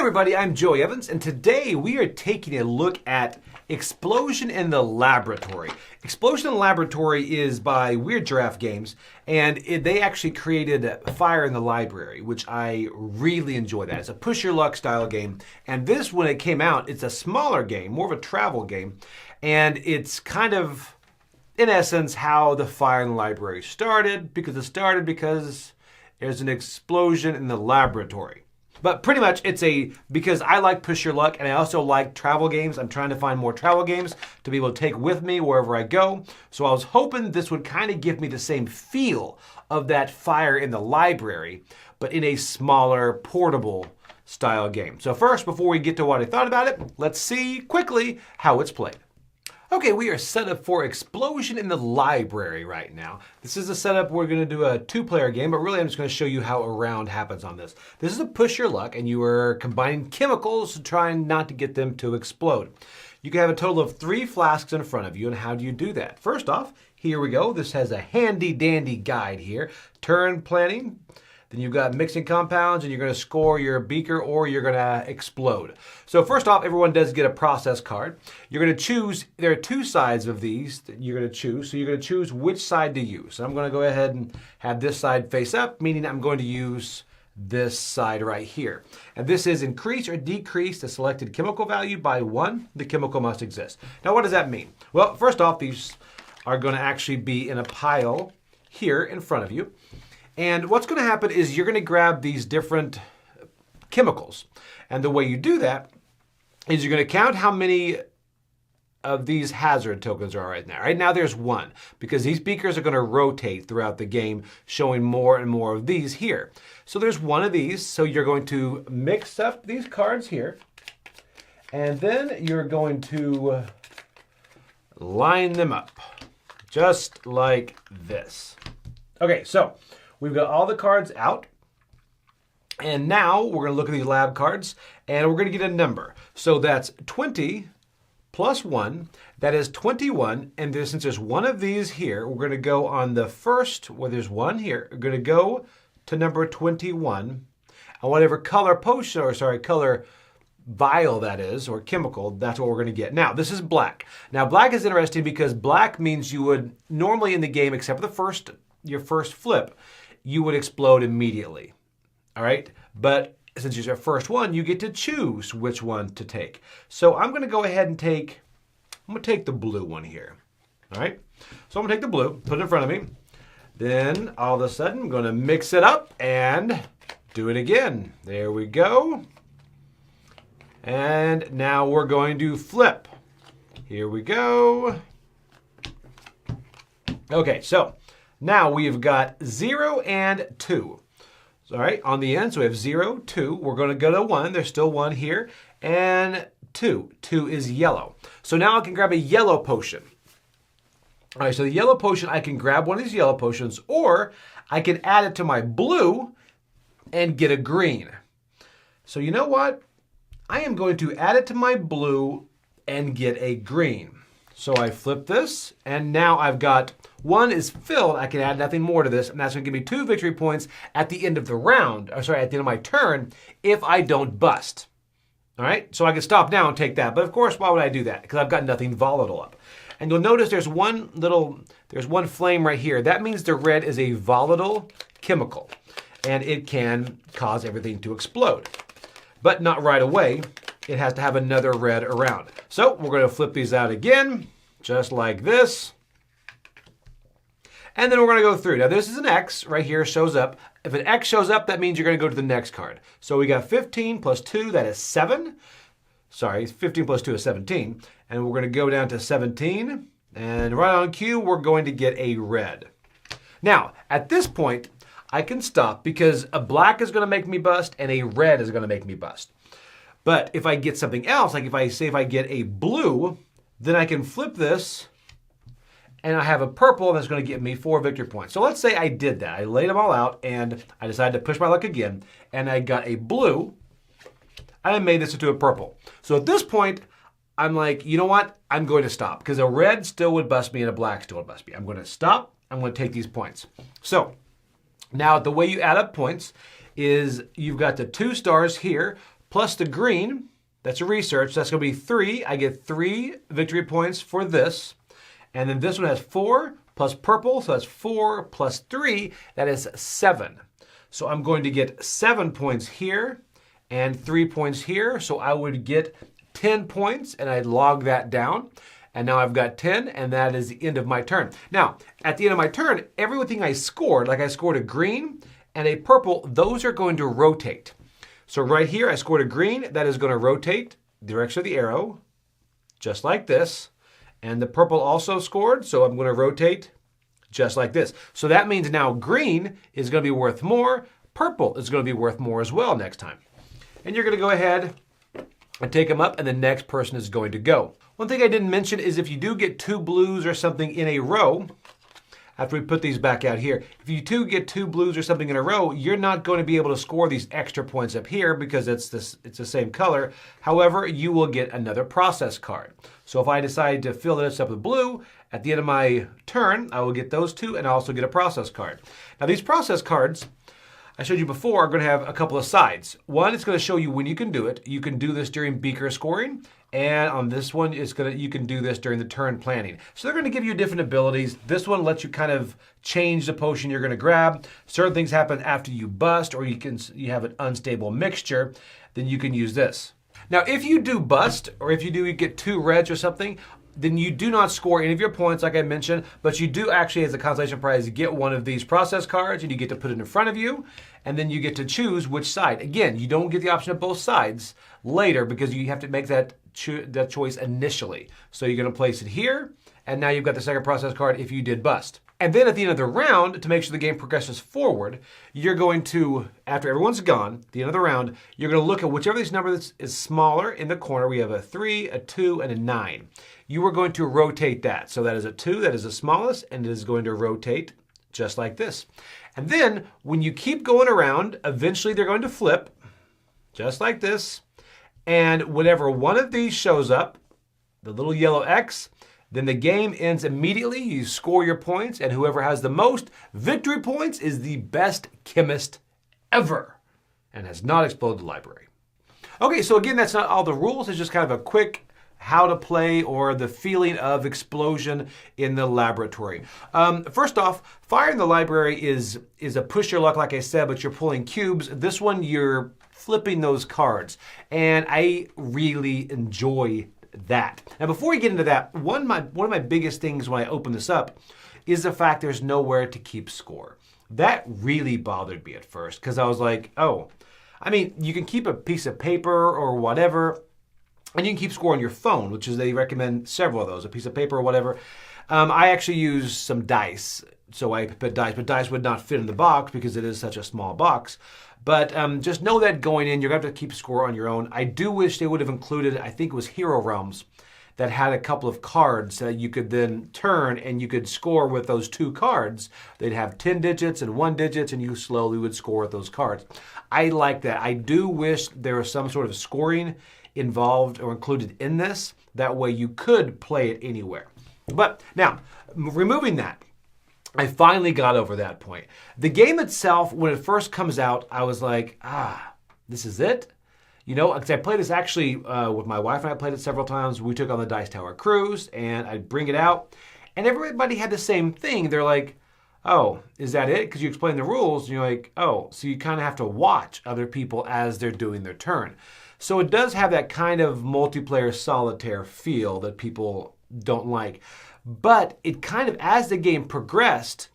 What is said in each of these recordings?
everybody, I'm Joey Evans, and today we are taking a look at Explosion in the Laboratory. Explosion in the Laboratory is by Weird Giraffe Games, and they actually created Fire in the Library, which I really enjoy that. It's a push your luck style game, and this, when it came out, it's a smaller game, more of a travel game, and it's kind of, in essence, how the Fire in the Library started, because there's an explosion in the laboratory. But pretty much because I like push your luck and I also like travel games. I'm trying to find more travel games to be able to take with me wherever I go. So I was hoping this would kind of give me the same feel of that Fire in the Library, but in a smaller, portable style game. So first, before we get to what I thought about it, let's see quickly how it's played. Okay, we are set up for Explosion in the Library right now. This is a setup. We're going to do a two-player game, but really I'm just going to show you how a round happens on this. This is a push your luck, and you are combining chemicals trying not to get them to explode. You can have a total of 3 flasks in front of you, and how do you do that? First off, here we go. This has a handy-dandy guide here. Turn planning. Then you've got mixing compounds, and you're going to score your beaker or you're going to explode. So first off, everyone does get a process card. You're going to choose, there are 2 sides of these that you're going to choose. So you're going to choose which side to use. So I'm going to go ahead and have this side face up, meaning I'm going to use this side right here. And this is increase or decrease the selected chemical value by 1. The chemical must exist. Now what does that mean? Well, first off, these are going to actually be in a pile here in front of you. And what's going to happen is you're going to grab these different chemicals. And the way you do that is you're going to count how many of these hazard tokens are right now. Right now there's 1, because these beakers are going to rotate throughout the game, showing more and more of these here. So there's 1 of these. So you're going to mix up these cards here. And then you're going to line them up, just like this. Okay, so we've got all the cards out, and now we're going to look at these lab cards, and we're going to get a number. So that's 20 plus 1, that is 21, and since there's 1 of these here, we're going to go on the first, where there's 1 here, we're going to go to number 21, and whatever color potion, color vial that is, or chemical, that's what we're going to get. Now, this is black. Now, black is interesting because black means you would, normally in the game, except for your first flip, you would explode immediately, all right? But since it's your first one, you get to choose which one to take. So I'm going to go ahead and I'm going to take the blue one here, all right? So I'm going to take the blue, put it in front of me. Then all of a sudden, I'm going to mix it up and do it again. There we go. And now we're going to flip. Here we go. Okay, so now we've got 0 and 2. All right, on the end, so we have 0, 2. We're going to go to 1. There's still 1 here. And 2. 2 is yellow. So now I can grab a yellow potion. All right, so the yellow potion, I can grab one of these yellow potions, or I can add it to my blue and get a green. So you know what? I am going to add it to my blue and get a green. So I flip this, and now I've got 1 is filled. I can add nothing more to this, and that's going to give me 2 victory points at the end of the round, at the end of my turn, if I don't bust. All right, so I can stop now and take that. But of course, why would I do that? Because I've got nothing volatile up. And you'll notice there's one flame right here. That means the red is a volatile chemical, and it can cause everything to explode. But not right away. It has to have another red around. So we're going to flip these out again, just like this. And then we're going to go through. Now this is an X right here, shows up. If an X shows up, that means you're going to go to the next card. So we got 15 plus 2, that is 7. Sorry, 15 plus 2 is 17. And we're going to go down to 17. And right on cue, we're going to get a red. Now, at this point, I can stop because a black is going to make me bust and a red is going to make me bust. But if I get something else, like if I get a blue, then I can flip this and I have a purple that's going to get me 4 victory points. So let's say I did that. I laid them all out and I decided to push my luck again and I got a blue and I made this into a purple. So at this point, I'm like, you know what? I'm going to stop because a red still would bust me and a black still would bust me. I'm going to stop. I'm going to take these points. So now the way you add up points is you've got the 2 stars here plus the green, that's a research, that's going to be 3. I get 3 victory points for this. And then this one has 4 plus purple, so that's 4 plus 3, that is 7. So I'm going to get 7 points here and 3 points here. So I would get 10 points, and I'd log that down. And now I've got 10, and that is the end of my turn. Now, at the end of my turn, everything I scored, like I scored a green and a purple, those are going to rotate. So right here, I scored a green. That is going to rotate the direction of the arrow, just like this. And the purple also scored, so I'm going to rotate just like this. So that means now green is going to be worth more. Purple is going to be worth more as well next time. And you're going to go ahead and take them up, and the next person is going to go. One thing I didn't mention is if you do get 2 blues or something in a row, after we put these back out here, if you do get 2 blues or something in a row, you're not going to be able to score these extra points up here because it's the same color. However, you will get another process card. So if I decide to fill this up with blue, at the end of my turn, I will get those 2 and I also get a process card. Now these process cards, I showed you before, are going to have a couple of sides. One, it's going to show you when you can do it. You can do this during beaker scoring. And on this one, you can do this during the turn planning. So they're going to give you different abilities. This one lets you kind of change the potion you're going to grab. Certain things happen after you bust, or you have an unstable mixture. Then you can use this. Now, if you do bust, or if you get 2 reds or something, then you do not score any of your points, like I mentioned, but you do actually, as a consolation prize, get one of these process cards, and you get to put it in front of you, and then you get to choose which side. Again, you don't get the option of both sides later because you have to make that choice initially. So you're going to place it here, and now you've got the second process card if you did bust. And then at the end of the round, to make sure the game progresses forward, you're going to, after everyone's gone, at the end of the round, you're going to look at whichever of these numbers is smaller in the corner. We have a 3, a 2, and a 9. You are going to rotate that. So that is a 2, that is the smallest, and it is going to rotate just like this. And then when you keep going around, eventually they're going to flip, just like this. And whenever one of these shows up, the little yellow X, then the game ends immediately. You score your points, and whoever has the most victory points is the best chemist ever and has not exploded the library. Okay, so again, that's not all the rules. It's just kind of a quick how to play or the feeling of explosion in the laboratory. First off, fire in the library is a push your luck, like I said, but you're pulling cubes. This one, you're flipping those cards, and I really enjoy that. Now, before we get into that, one of my biggest things when I open this up is the fact there's nowhere to keep score. That really bothered me at first because I was like, oh, I mean, you can keep a piece of paper or whatever, and you can keep score on your phone, which is they recommend several of those, a piece of paper or whatever. I actually use some dice, so I put dice, but dice would not fit in the box because it is such a small box. But just know that going in, you're going to have to keep score on your own. I do wish they would have included, I think it was Hero Realms, that had a couple of cards that you could then turn and you could score with those 2 cards. They'd have 10 digits and 1 digits, and you slowly would score with those cards. I like that. I do wish there was some sort of scoring involved or included in this. That way you could play it anywhere. But now, removing that, I finally got over that point. The game itself, when it first comes out, I was like, this is it? You know, because I played this actually with my wife, and I played it several times. We took on the Dice Tower cruise, and I'd bring it out, and everybody had the same thing. They're like, oh, is that it? Because you explain the rules, and you're like, oh, so you kind of have to watch other people as they're doing their turn. So it does have that kind of multiplayer solitaire feel that people don't like. But it kind of, as the game progressed,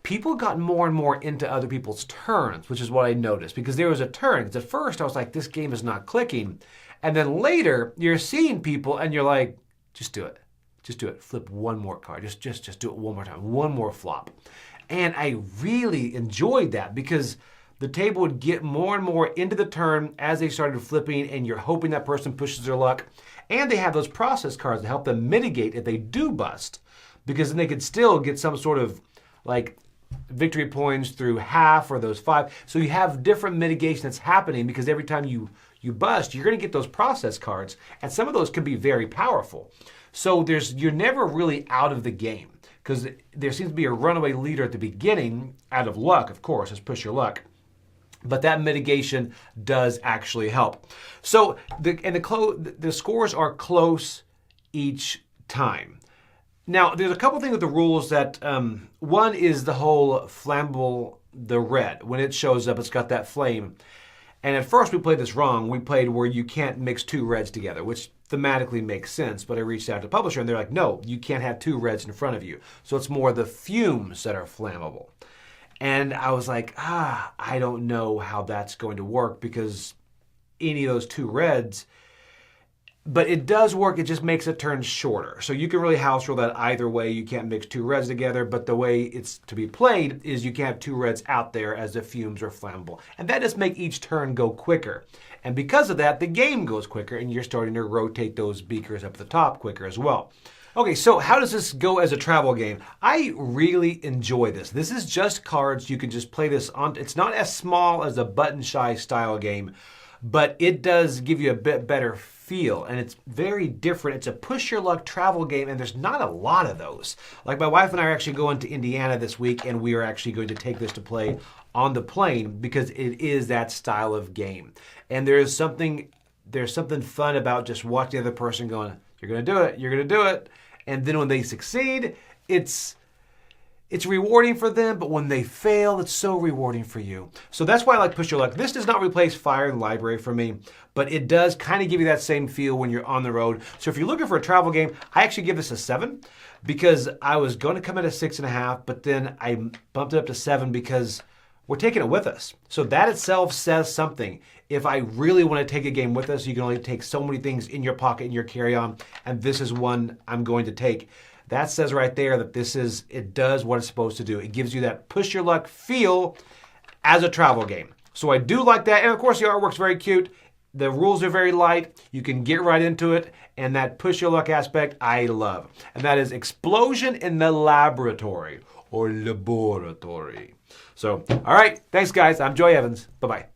people got more and more into other people's turns, which is what I noticed. Because there was a turn. Because at first I was like, this game is not clicking. And then later, you're seeing people and you're like, just do it. Just do it. Flip one more card. Just do it one more time. One more flop. And I really enjoyed that because the table would get more and more into the turn as they started flipping, and you're hoping that person pushes their luck. And they have those process cards to help them mitigate if they do bust, because then they could still get some sort of like victory points through half or those 5. So you have different mitigation that's happening because every time you bust, you're going to get those process cards, and some of those can be very powerful. So you're never really out of the game because there seems to be a runaway leader at the beginning, out of luck, of course, as push your luck. but that mitigation does actually help. So the scores are close each time. Now, there's a couple things with the rules that, one is the whole flammable, the red. When it shows up, it's got that flame. And at first we played this wrong. We played where you can't mix two reds together, which thematically makes sense. But I reached out to the publisher and they're like, no, you can't have two reds in front of you. So it's more the fumes that are flammable. And I was like, I don't know how that's going to work because any of those two reds, but it does work. It just makes it turn shorter. So you can really house rule that either way. You can't mix two reds together, but the way it's to be played is you can't have two reds out there as the fumes are flammable. And that does make each turn go quicker. And because of that, the game goes quicker and you're starting to rotate those beakers up the top quicker as well. Okay, so how does this go as a travel game? I really enjoy this. This is just cards. You can just play this on. It's not as small as a button shy style game, but it does give you a bit better feel, and it's very different. It's a push your luck travel game, and there's not a lot of those. Like my wife and I are actually going to Indiana this week, and we are actually going to take this to play on the plane because it is that style of game. And there's something fun about just watching the other person going, you're going to do it, you're going to do it. And then when they succeed, it's rewarding for them, but when they fail, it's so rewarding for you. So that's why I like Push Your Luck. This does not replace Fire and Library for me, but it does kind of give you that same feel when you're on the road. So if you're looking for a travel game, I actually give this a 7 because I was going to come at a 6.5, but then I bumped it up to 7 because we're taking it with us. So that itself says something. If I really want to take a game with us, you can only take so many things in your pocket, in your carry-on, and this is one I'm going to take. That says right there that it does what it's supposed to do. It gives you that push your luck feel as a travel game. So I do like that. And of course the artwork's very cute. The rules are very light. You can get right into it. And that push your luck aspect, I love. And that is Explosion in the Laboratory or Laboratory. So, all right. Thanks, guys. I'm Joy Evans. Bye-bye.